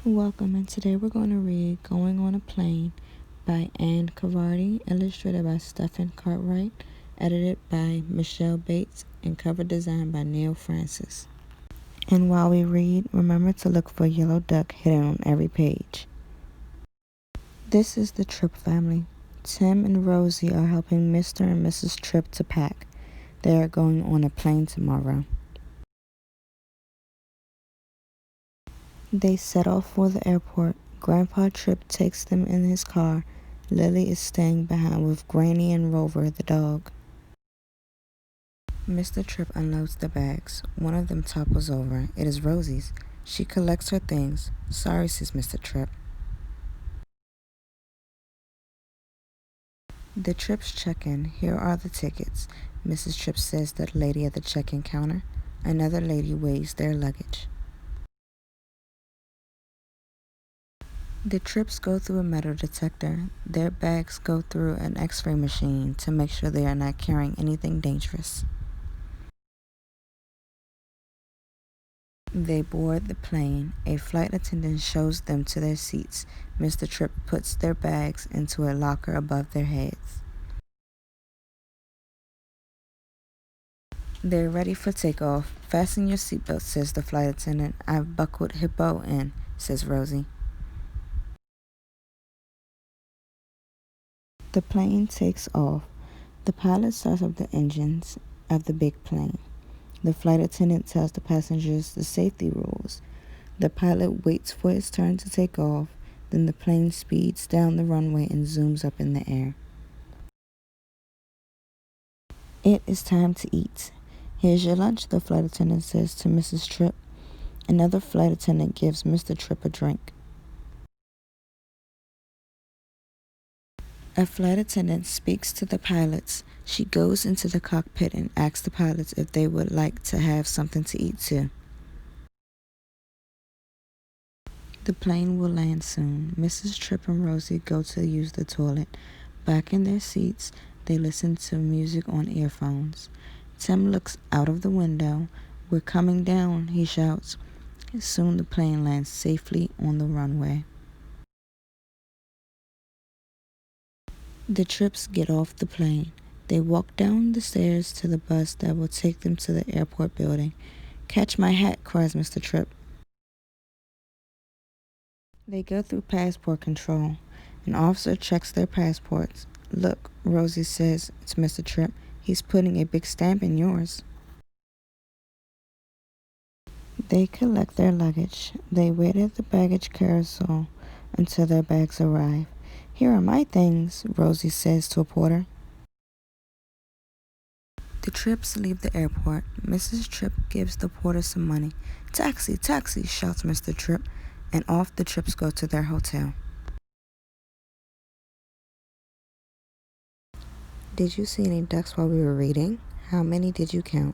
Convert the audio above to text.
Welcome, and today we're going to read Going on a Plane by Anne Cavardi, illustrated by Stephen Cartwright, edited by Michelle Bates, and cover design by Neil Francis. And while we read, remember to look for a yellow duck hidden on every page. This is the Tripp family. Tim and Rosie are helping Mr. and Mrs. Tripp to pack. They are going on a plane tomorrow. They set off for the airport. Grandpa Tripp takes them in his car. Lily is staying behind with Granny and Rover, the dog. Mr. Tripp unloads the bags. One of them topples over. It is Rosie's. She collects her things. Sorry, says Mr. Tripp. The Tripps check in. Here are the tickets. Mrs. Tripp says to the lady at the check-in counter. Another lady weighs their luggage. The Tripps go through a metal detector. Their bags go through an X-ray machine to make sure they are not carrying anything dangerous. They board the plane. A flight attendant shows them to their seats. Mr. Tripp puts their bags into a locker above their heads. They're ready for takeoff. Fasten your seatbelt, says the flight attendant. I've buckled Hippo in, says Rosie. The plane takes off. The pilot starts up the engines of the big plane. The flight attendant tells the passengers the safety rules. The pilot waits for his turn to take off. Then the plane speeds down the runway and zooms up in the air. It is time to eat. Here's your lunch, the flight attendant says to Mrs. Tripp. Another flight attendant gives Mr. Tripp a drink. A flight attendant speaks to the pilots. She goes into the cockpit and asks the pilots if they would like to have something to eat too. The plane will land soon. Mrs. Tripp and Rosie go to use the toilet. Back in their seats, they listen to music on earphones. Tim looks out of the window. We're coming down, he shouts. Soon the plane lands safely on the runway. The Tripps get off the plane. They walk down the stairs to the bus that will take them to the airport building. Catch my hat, cries Mr. Tripp. They go through passport control. An officer checks their passports. Look, Rosie says to Mr. Tripp, he's putting a big stamp in yours. They collect their luggage. They wait at the baggage carousel until their bags arrive. Here are my things, Rosie says to a porter. The Tripps leave the airport. Mrs. Tripp gives the porter some money. Taxi, taxi, shouts Mr. Tripp, and off the Tripps go to their hotel. Did you see any ducks while we were reading? How many did you count?